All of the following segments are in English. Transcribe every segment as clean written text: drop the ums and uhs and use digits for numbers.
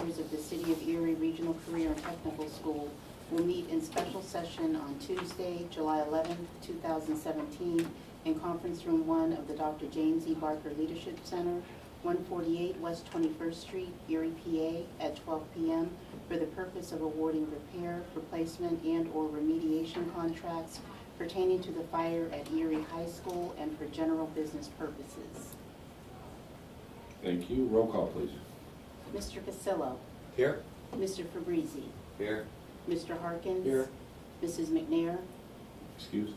Directors of the City of Erie Regional Career and Technical School will meet in special session on Tuesday, July 11, 2017, in Conference Room 1 of the Dr. James E. Barker Leadership Center, 148 West 21st Street, Erie, PA, at 12 p.m. for the purpose of awarding repair, replacement, and/or remediation contracts pertaining to the fire at Erie High School and for general business purposes. Thank you. Roll call, please. Mr. Cassillo. Here. Mr. Fabrizi. Here. Mr. Harkins. Here. Mrs. McNair. Excused.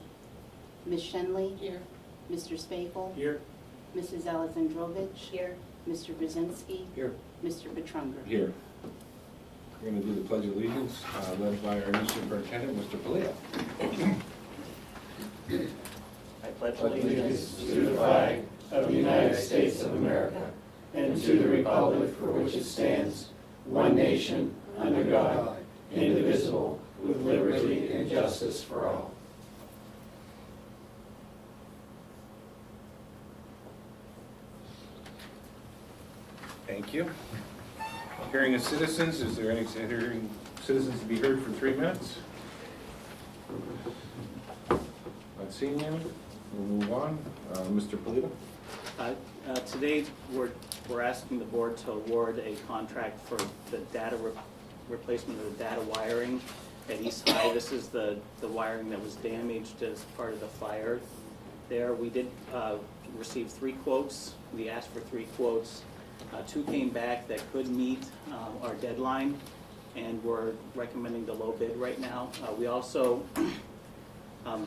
Ms. Shenley. Here. Mr. Spafel. Here. Mrs. Alexandrovich. Here. Mr. Brzezinski. Here. Mr. Petrunger. Here. We're going to do the Pledge of Allegiance, led by our new superintendent, Mr. Polito. I pledge allegiance to the flag of the United States of America and to the republic for which it stands, one nation, under God, indivisible, with liberty and justice for all. Thank you. Hearing of citizens, is there any hearing citizens to be heard for 3 minutes? Not seeing any. We'll move on. Mr. Polito. Today, we're asking the board to award a contract for the data replacement of the data wiring at East High. This is the wiring that was damaged as part of the fire there. We did receive 3 quotes. We asked for 3 quotes. 2 came back that could meet our deadline, and we're recommending the low bid right now. We also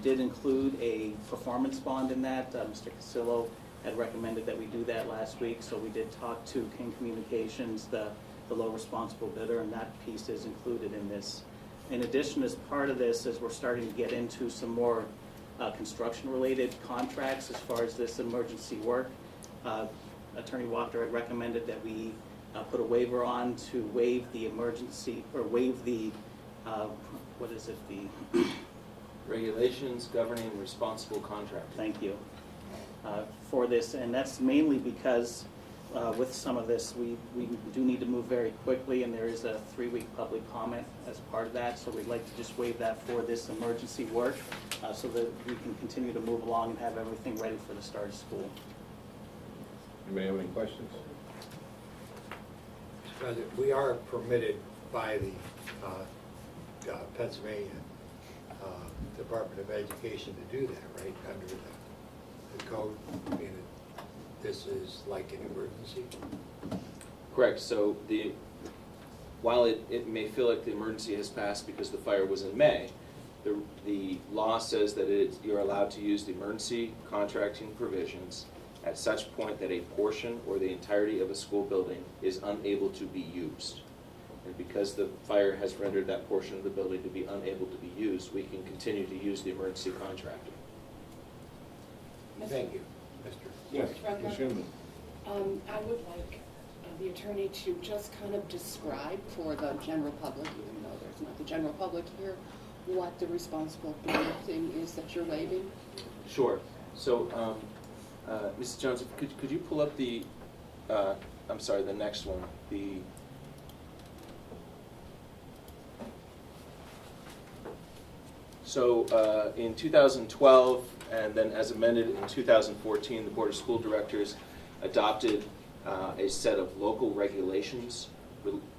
did include a performance bond in that. Mr. Cassillo had recommended that we do that last week, so we did talk to King Communications, the low responsible bidder, and that piece is included in this. In addition, as part of this, as we're starting to get into some more construction-related contracts as far as this emergency work, Attorney Walker had recommended that we put a waiver on to waive the emergency, or waive the, what is it, the regulations governing responsible contract. Thank you. For this, and that's mainly because with some of this, we do need to move very quickly, and there is a 3-week public comment as part of that, so we'd like to just waive that for this emergency work so that we can continue to move along and have everything ready for the start of school. Anybody have any questions? Mr. President, we are permitted by the Pennsylvania Department of Education to do that, right, under the code, being that this is like an emergency? Correct. So while it may feel like the emergency has passed because the fire was in May, the law says that you're allowed to use the emergency contracting provisions at such point that a portion or the entirety of a school building is unable to be used. And because the fire has rendered that portion of the building to be unable to be used, we can continue to use the emergency contractor. Thank you, Mr. Yes. Mr. Ms. Shenley. I would like the attorney to just kind of describe for the general public, even though there's not the general public here, what the responsible bidder thing is that you're waiving. Sure. So, Mrs. Jones, could you pull up the, I'm sorry, the next one, So in 2012, and then as amended in 2014, the Board of School Directors adopted a set of local regulations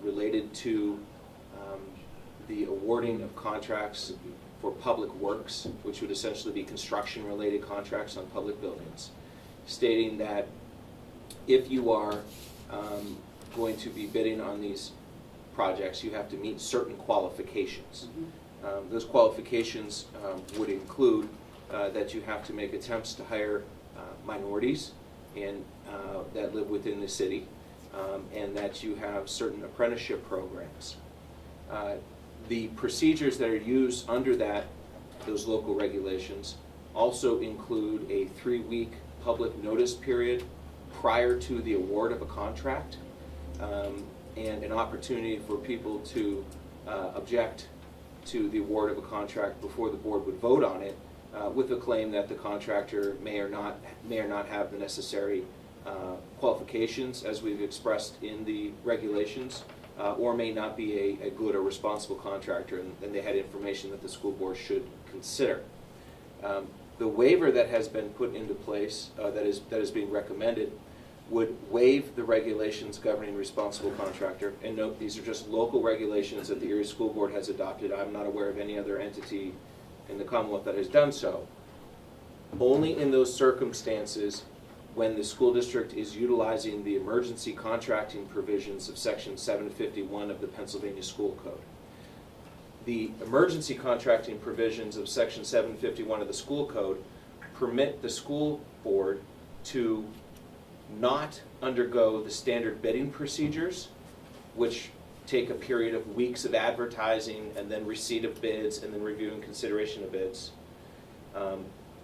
related to the awarding of contracts for public works, which would essentially be construction-related contracts on public buildings, stating that if you are going to be bidding on these projects, you have to meet certain qualifications. Those qualifications would include that you have to make attempts to hire minorities that live within the city, and that you have certain apprenticeship programs. The procedures that are used under those local regulations also include a 3-week public notice period prior to the award of a contract, and an opportunity for people to object to the award of a contract before the board would vote on it, with a claim that the contractor may or not have the necessary qualifications as we've expressed in the regulations, or may not be a good or responsible contractor, and they had information that the school board should consider. The waiver that has been put into place, that is being recommended, would waive the regulations governing responsible contractor. And note, these are just local regulations that the Erie School Board has adopted. I'm not aware of any other entity in the Commonwealth that has done so. Only in those circumstances when the school district is utilizing the emergency contracting provisions of Section 751 of the Pennsylvania School Code. The emergency contracting provisions of Section 751 of the school code permit the school board to not undergo the standard bidding procedures, which take a period of weeks of advertising and then receipt of bids and then review and consideration of bids,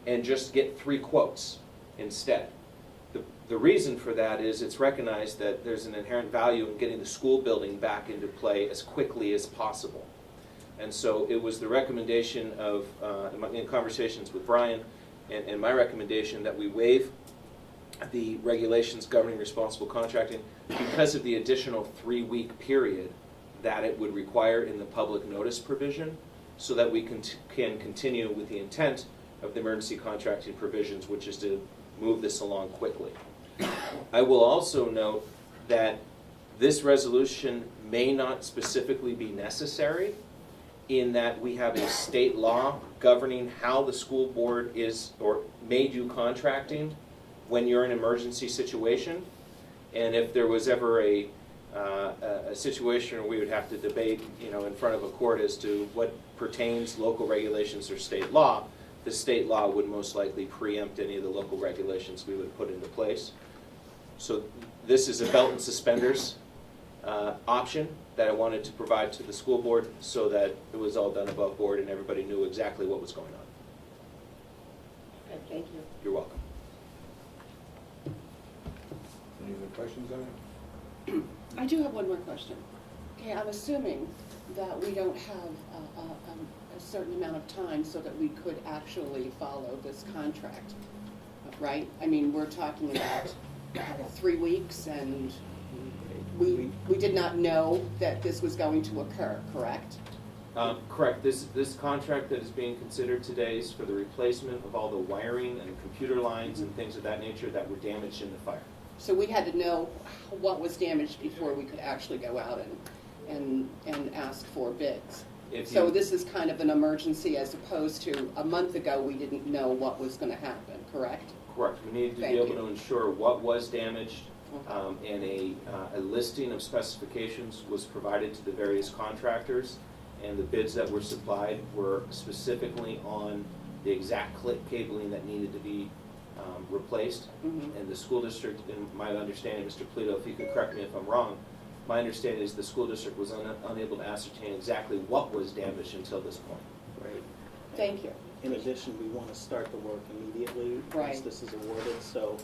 and just get 3 quotes instead. The reason for that is it's recognized that there's an inherent value in getting the school building back into play as quickly as possible. And so it was the recommendation of, in conversations with Brian, and my recommendation that we waive the regulations governing responsible contracting because of the additional 3-week period that it would require in the public notice provision, so that we can continue with the intent of the emergency contracting provisions, which is to move this along quickly. I will also note that this resolution may not specifically be necessary, in that we have a state law governing how the school board is or may do contracting when you're in an emergency situation. And if there was ever a situation where we would have to debate, in front of a court as to what pertains local regulations or state law, the state law would most likely preempt any of the local regulations we would put into place. So this is a belt and suspenders option that I wanted to provide to the school board so that it was all done above board and everybody knew exactly what was going on. Okay, thank you. You're welcome. Any other questions on it? I do have one more question. Okay, I'm assuming that we don't have a certain amount of time so that we could actually follow this contract, right? I mean, we're talking about 3 weeks, and we did not know that this was going to occur, correct? Correct. This contract that is being considered today is for the replacement of all the wiring and computer lines and things of that nature that were damaged in the fire. So we had to know what was damaged before we could actually go out and ask for bids. So this is kind of an emergency, as opposed to a month ago we didn't know what was going to happen, correct? Correct. We needed to be able to ensure what was damaged, and a listing of specifications was provided to the various contractors, and the bids that were supplied were specifically on the exact clip cabling that needed to be replaced. And the school district, in my understanding, Mr. Polito, if you could correct me if I'm wrong, my understanding is the school district was unable to ascertain exactly what was damaged until this point. Right. Thank you. In addition, we want to start the work immediately once Right. this is awarded, so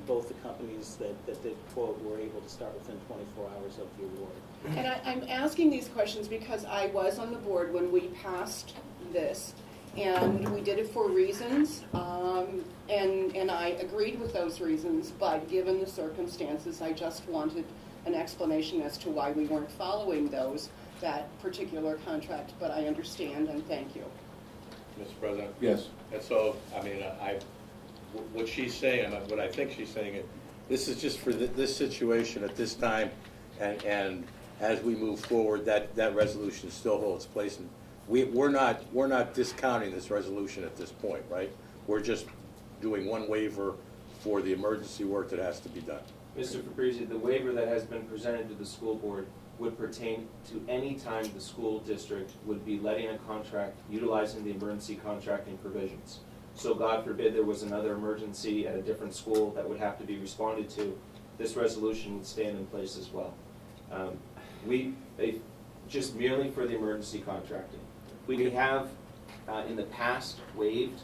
both the companies that did quote were able to start within 24 hours of the award. And I'm asking these questions because I was on the board when we passed this, and we did it for reasons, and I agreed with those reasons, but given the circumstances, I just wanted an explanation as to why we weren't following that particular contract, but I understand, and thank you. Mr. President? Yes. And so, I mean, what she's saying, what I think she's saying, this is just for this situation at this time, and as we move forward, that resolution still holds place. And we're not discounting this resolution at this point, right? We're just doing one waiver for the emergency work that has to be done. Mr. Fabrizi, the waiver that has been presented to the school board would pertain to any time the school district would be letting a contract utilizing the emergency contracting provisions. So God forbid there was another emergency at a different school that would have to be responded to, this resolution would stand in place as well. Just merely for the emergency contracting. We have in the past waived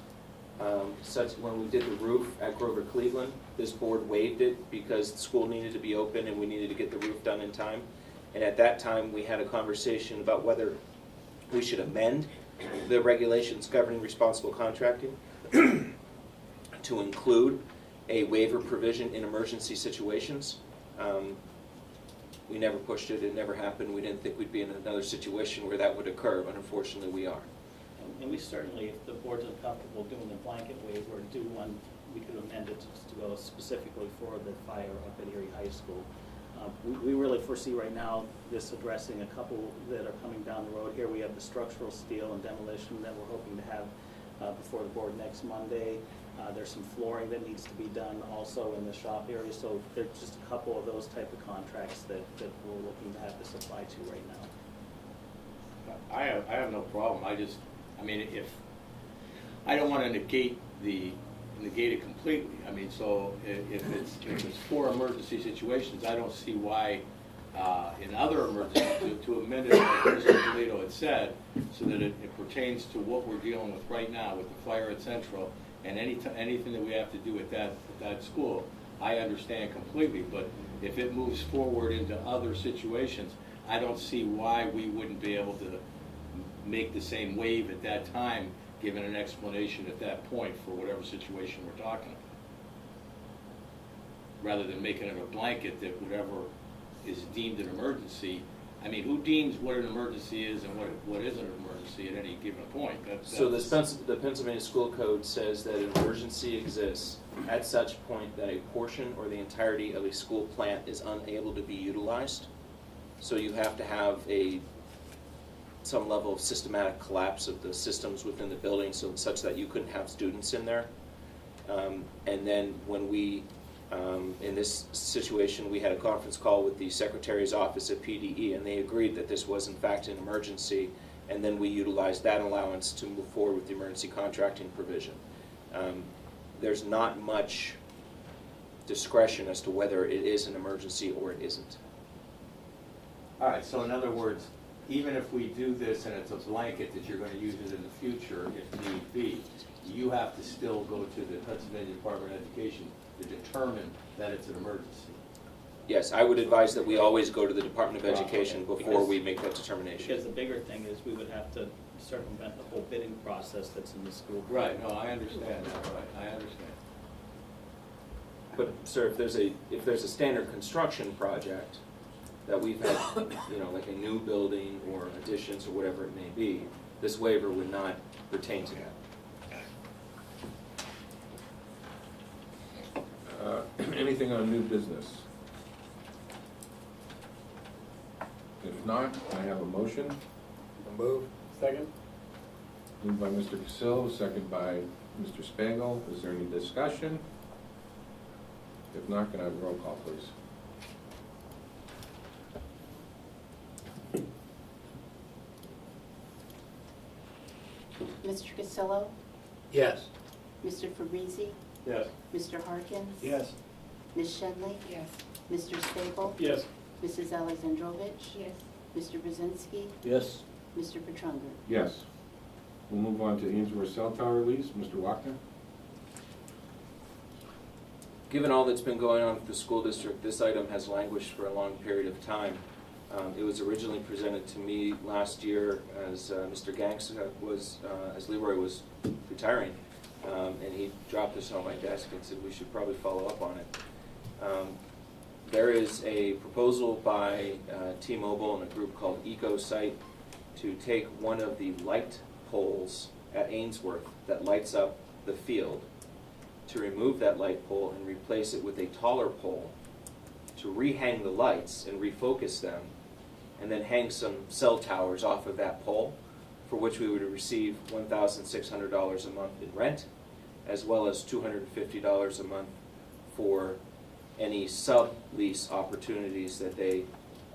such, when we did the roof at Grover Cleveland, this board waived it because the school needed to be open and we needed to get the roof done in time. And at that time, we had a conversation about whether we should amend the regulations governing responsible contracting to include a waiver provision in emergency situations. We never pushed it, it never happened, we didn't think we'd be in another situation where that would occur, but unfortunately we are. And we certainly, if the board's uncomfortable doing the blanket waiver, do one, we could amend it to go specifically for the fire up at Erie High School. We really foresee right now this addressing a couple that are coming down the road here. We have the structural steel and demolition that we're hoping to have before the board next Monday. There's some flooring that needs to be done also in the shop area, so there's just a couple of those type of contracts that we're looking to have this apply to right now. I have no problem. I mean, if, I don't want to negate it completely. I mean, so if it's for emergency situations, I don't see why in other emergencies to amend it like Mr. Toledo had said, so that it pertains to what we're dealing with right now with the fire at Central and anything that we have to do at that school. I understand completely, but if it moves forward into other situations, I don't see why we wouldn't be able to make the same waive at that time, given an explanation at that point for whatever situation we're talking about. Rather than making it a blanket that whatever is deemed an emergency. I mean, who deems what an emergency is and what isn't an emergency at any given point? So the Pennsylvania School Code says that an emergency exists at such point that a portion or the entirety of a school plant is unable to be utilized. So you have to have some level of systematic collapse of the systems within the building, so such that you couldn't have students in there. And then when we, in this situation, we had a conference call with the Secretary's office at PDE, and they agreed that this was in fact an emergency, and then we utilized that allowance to move forward with the emergency contracting provision. There's not much discretion as to whether it is an emergency or it isn't. All right, so in other words, even if we do this and it's a blanket that you're going to use it in the future if need be, you have to still go to the Pennsylvania Department of Education to determine that it's an emergency. Yes, I would advise that we always go to the Department of Right, Education okay. before we make that determination. Because the bigger thing is we would have to circumvent the whole bidding process that's in the school. Right, no, I understand that, right, I understand. But sir, if there's a standard construction project that we've had, you know, like a new building or additions or whatever it may be, this waiver would not pertain to that. Anything on new business? If not, I have a motion. Move. Second? Moved by Mr. Casillo, second by Mr. Spangle. Is there any discussion? If not, can I have a roll call, please? Mr. Casillo, Yes. Mr. Fabrizi, Yes. Mr. Harkins, Yes. Ms. Shenley, Yes. Mr. Spable, Yes. Mrs. Alexandrovich, Yes. Mr. Brzezinski, Yes. Mr. Petrunger. Yes. We'll move on to Ainsworth Cell Tower lease. Mr. Wachner? Given all that's been going on with the school district, this item has languished for a long period of time. It was originally presented to me last year as Mr. Ganks was, as Leroy was retiring, and he dropped this on my desk and said we should probably follow up on it. There is a proposal by T-Mobile and a group called EcoSite to take one of the light poles at Ainsworth that lights up the field, to remove that light pole and replace it with a taller pole, to rehang the lights and refocus them, and then hang some cell towers off of that pole, for which we would receive $1,600 a month in rent, as well as $250 a month for any sublease opportunities that they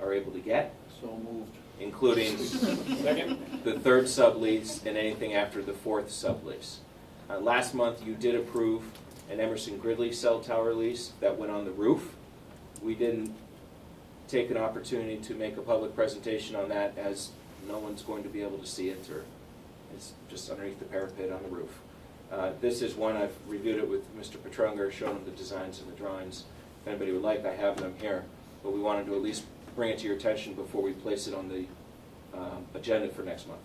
are able to get, So moved. including Second? the third sublease and anything after the fourth sublease. Last month, you did approve an Emerson Gridley cell tower lease that went on the roof. We didn't take an opportunity to make a public presentation on that, as no one's going to be able to see it, or it's just underneath the parapet on the roof. This is one, I've reviewed it with Mr. Petrunger, shown him the designs and the drawings. If anybody would like, I have them here, but we wanted to at least bring it to your attention before we place it on the agenda for next month.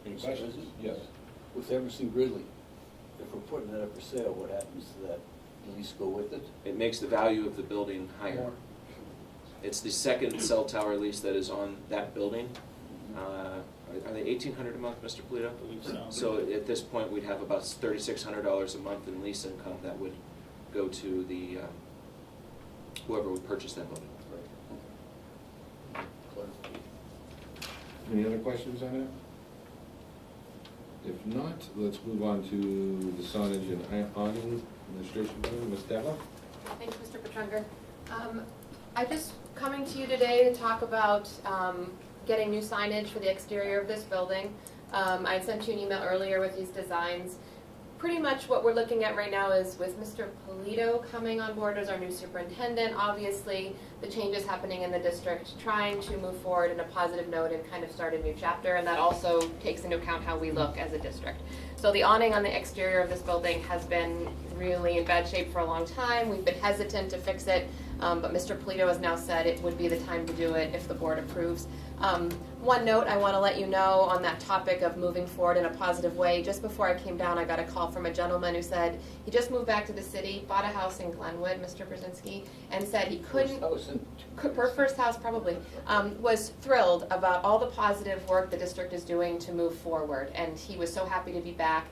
Any questions? Yes. With Emerson Gridley, if we're putting it up for sale, what happens to that? Does lease go with it? It makes the value of the building higher. It's the second cell tower lease that is on that building. Are they $1,800 a month, Mr. Polito? I believe so. So at this point, we'd have about $3,600 a month in lease income that would go to the, whoever would purchase that building. Any other questions on that? If not, let's move on to the signage and awning administration room. Ms. Deva? Thanks, Mr. Petrunger. I'm just coming to you today to talk about getting new signage for the exterior of this building. I had sent you an email earlier with these designs. Pretty much what we're looking at right now is with Mr. Polito coming on board as our new superintendent, obviously the changes happening in the district, trying to move forward in a positive note and kind of start a new chapter, and that also takes into account how we look as a district. So the awning on the exterior of this building has been really in bad shape for a long time. We've been hesitant to fix it, but Mr. Polito has now said it would be the time to do it if the board approves. One note I want to let you know on that topic of moving forward in a positive way. Just before I came down, I got a call from a gentleman who said he just moved back to the city, bought a house in Glenwood, Mr. Brzezinski, and said he couldn't, first house probably, was thrilled about all the positive work the district is doing to move forward, and he was so happy to be back.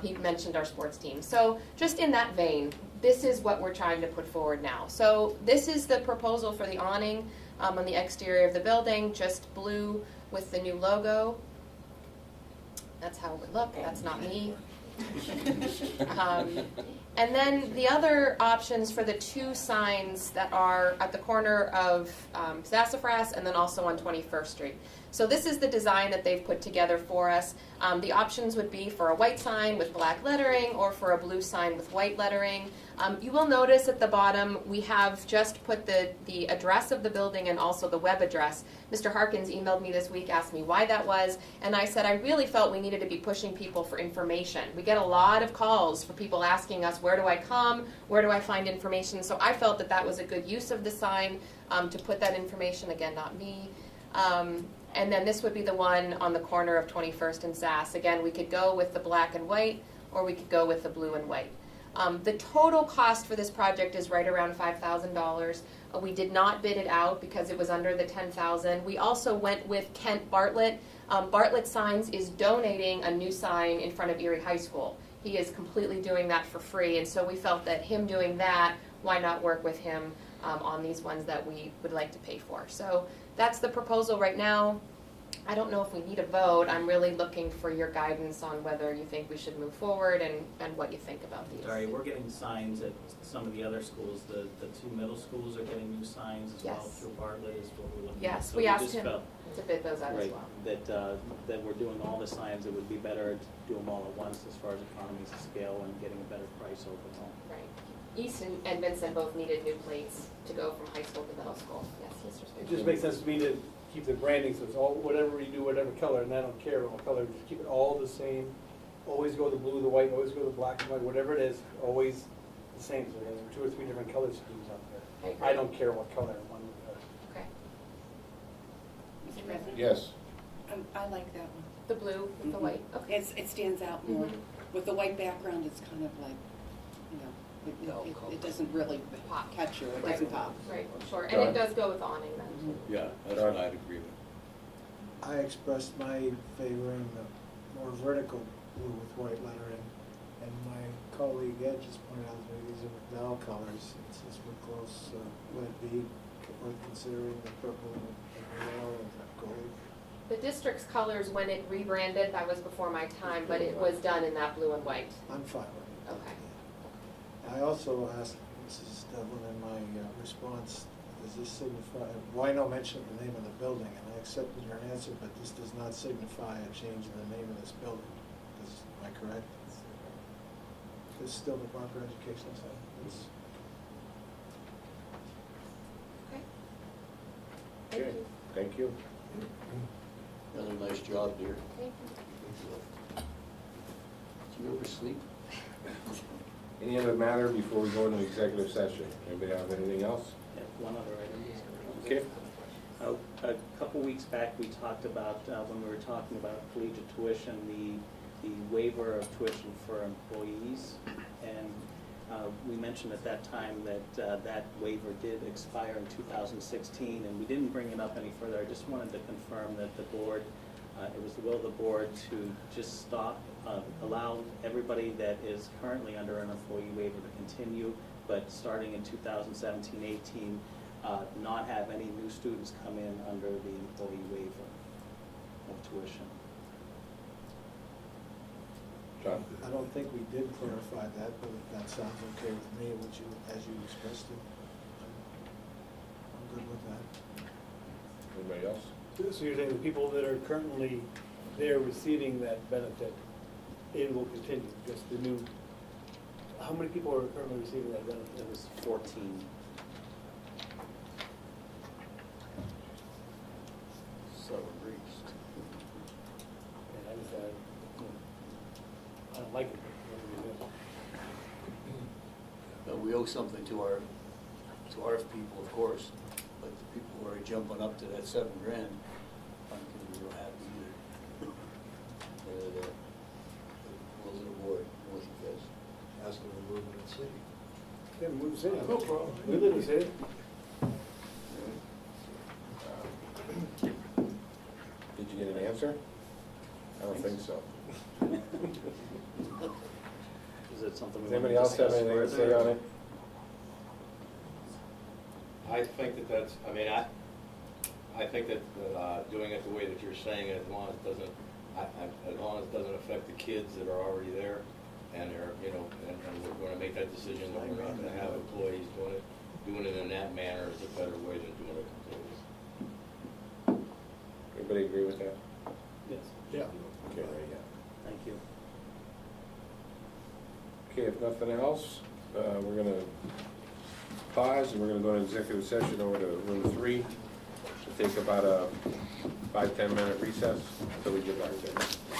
He mentioned our sports team. So just in that vein, this is what we're trying to put forward now. So this is the proposal for the awning on the exterior of the building, just blue with the new logo. That's how it would look. That's not me. And then the other options for the two signs that are at the corner of Sassafras and then also on 21st Street. So this is the design that they've put together for us. The options would be for a white sign with black lettering or for a blue sign with white lettering. You will notice at the bottom we have just put the address of the building and also the web address. Mr. Harkins emailed me this week, asked me why that was, and I said I really felt we needed to be pushing people for information. We get a lot of calls for people asking us, where do I come, where do I find information? So I felt that that was a good use of the sign to put that information, again, not me. And then this would be the one on the corner of 21st and Sass. Again, we could go with the black and white, or we could go with the blue and white. The total cost for this project is right around $5,000. We did not bid it out because it was under the $10,000. We also went with Kent Bartlett. Bartlett Signs is donating a new sign in front of Erie High School. He is completely doing that for free, and so we felt that him doing that, why not work with him on these ones that we would like to pay for. So that's the proposal right now. I don't know if we need a vote. I'm really looking for your guidance on whether you think we should move forward and what you think about these. Sorry, we're getting signs at some of the other schools. The two middle schools are getting new signs as well. Yes. Through Bartlett is what we're looking at. Yes, So we asked just him felt, to bid those out as right, well. that we're doing all the signs. It would be better to do them all at once as far as economies of scale and getting a better price overall. Right. East and Vincent both needed new plates to go from high school to middle school. Yes, Mr. Speaker. It just makes sense to me to keep the branding, so it's all, whatever you do, whatever color, and I don't care what color, just keep it all the same. Always go the blue, the white, always go the black and white, whatever it is, always the same, so there's 2 or 3 different color schemes out there. I don't care what color one would have. Okay. Mr. President? Yes. I like that one. The blue with the white. Okay. It stands out more. Mhm. With the white background, it's kind of like, it doesn't really Pop. catch you, it Right. doesn't pop. Right, sure. And it does go with awning then. Yeah, that's what I'd agree with. I expressed my favoring the more vertical blue with white lettering, and my colleague Ed just pointed out that these are McDowell colors, and since we're close, would it be worth considering the purple and yellow and the gold? The district's colors, when it rebranded, that was before my time, but it was done in that blue and white. I'm fine with it. Okay. I also asked Mrs. Devlin in my response, does this signify, why no mention of the name of the building? And I accepted her answer, but this does not signify a change in the name of this building. Am I correct? It's still the Barker Educational Center. It's- Okay. Thank Okay, you. thank you. Another nice job, dear. Thank you. Do you ever sleep? Any other matter before we go into executive session? Anybody have anything else? Yeah, one other item. Okay. A couple weeks back, we talked about, when we were talking about collegiate tuition, the waiver of tuition for employees. And We mentioned at that time that that waiver did expire in 2016, and we didn't bring it up any further. I just wanted to confirm that the board, it was the will of the board to just stop, allow everybody that is currently under an employee waiver to continue, but starting in 2017-18, not have any new students come in under the employee waiver of tuition. John? I don't think we did clarify that, but if that sounds okay with me, as you expressed it, I'm good with that. Anybody else? So you're saying the people that are currently there receiving that benefit, it will continue, just the new, how many people are currently receiving that benefit? It was 14. So reached. And I just, I don't like it. But we owe something to our people, of course, but the people who are jumping up to that $7,000 aren't gonna be real happy either. The rules of the board, what you guys. Ask them to move in the city. Yeah, move the city, no problem. We live in the city. Did you get an answer? I don't think so. Is it something we Does want to anybody else have discuss anything to say further? on it? I think that that's, I mean, I think that doing it the way that you're saying it, as long as it doesn't, as long as it doesn't affect the kids that are already there, and they're, you know, and we're gonna make that decision that we're not gonna have employees doing it in that manner is a better way than doing it employees. Everybody agree with that? Yes. Yeah. Okay, yeah. Thank you. Okay, if nothing else, we're gonna pause and we're gonna go to executive session over to room 3 to take about a 5-10 minute recess until we get back there.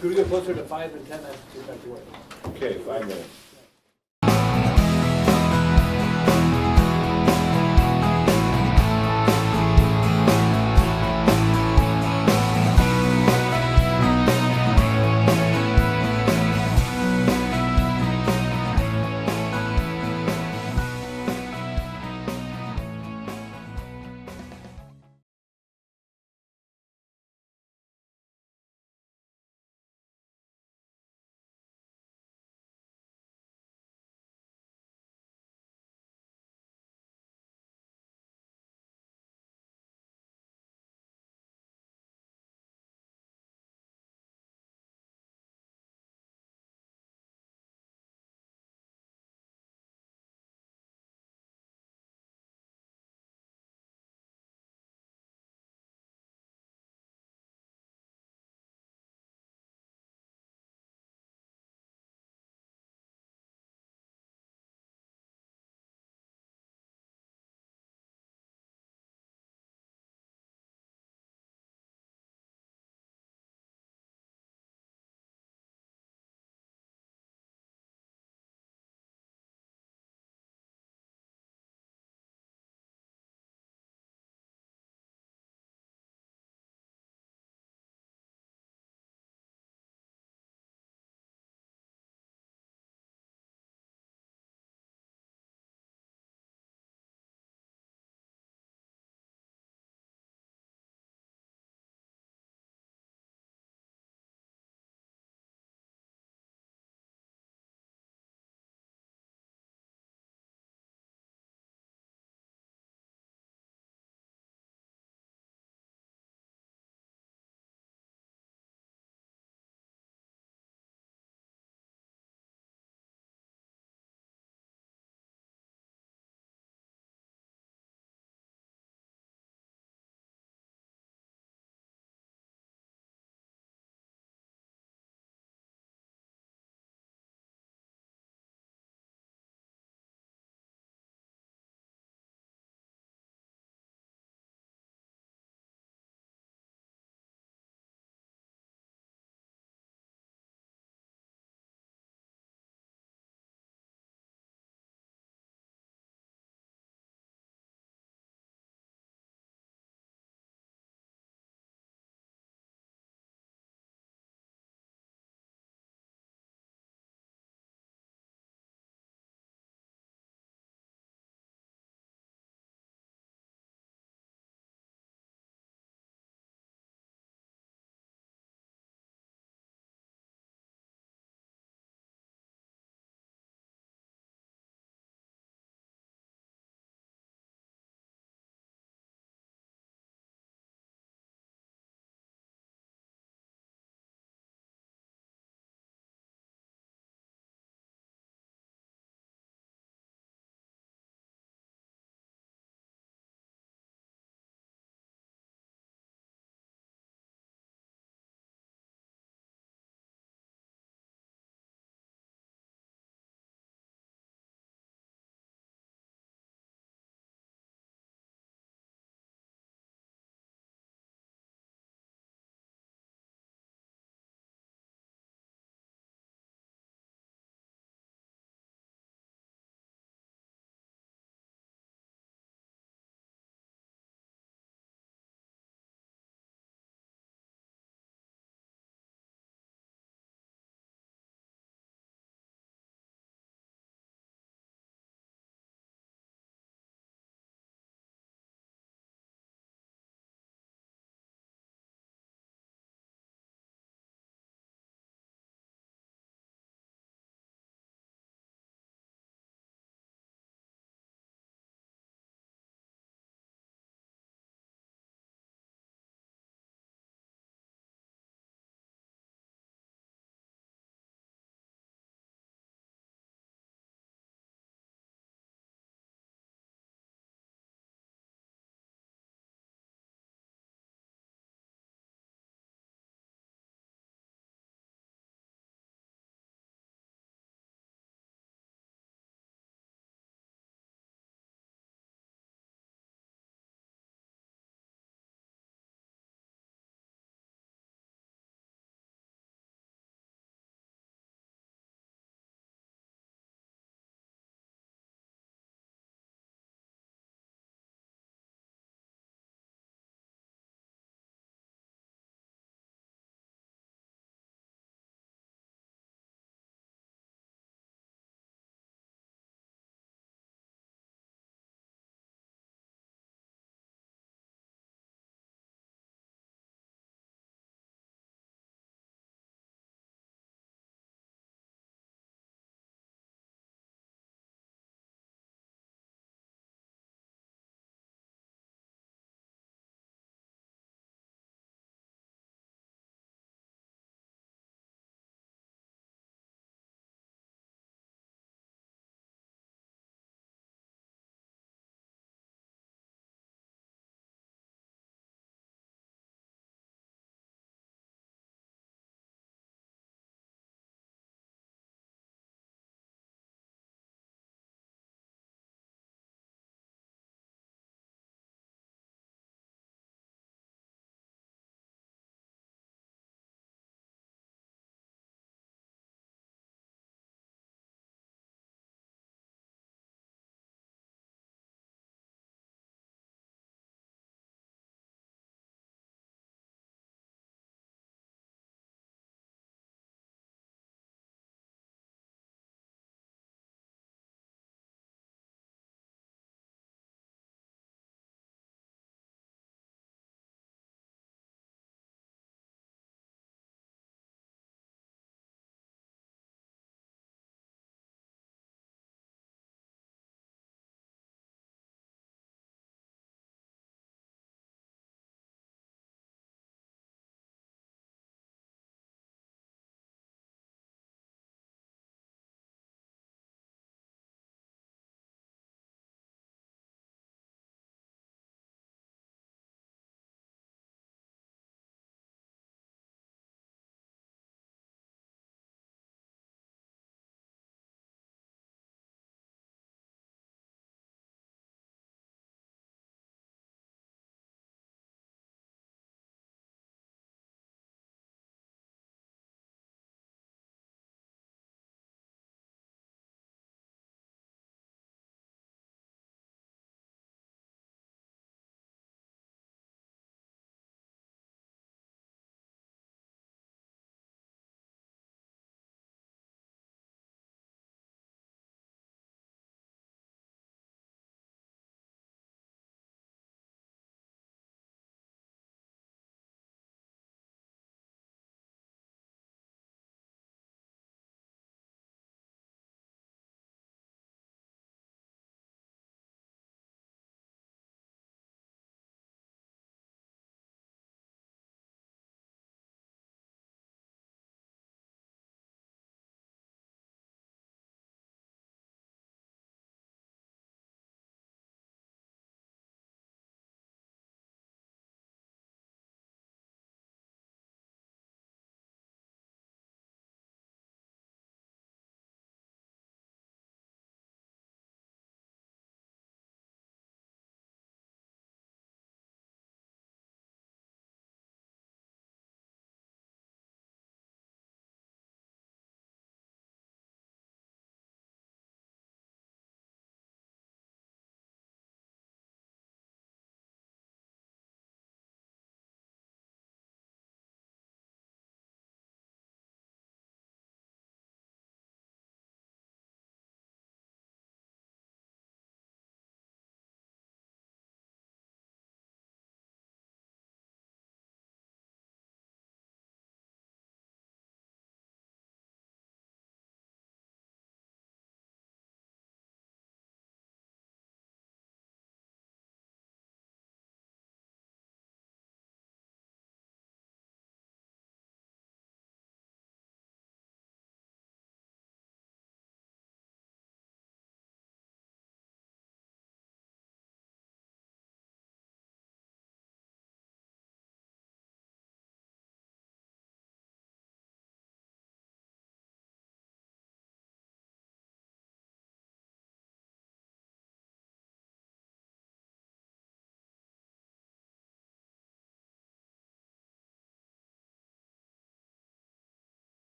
Could we go closer to 5 and 10 after you get back to work? Okay, 5 minutes.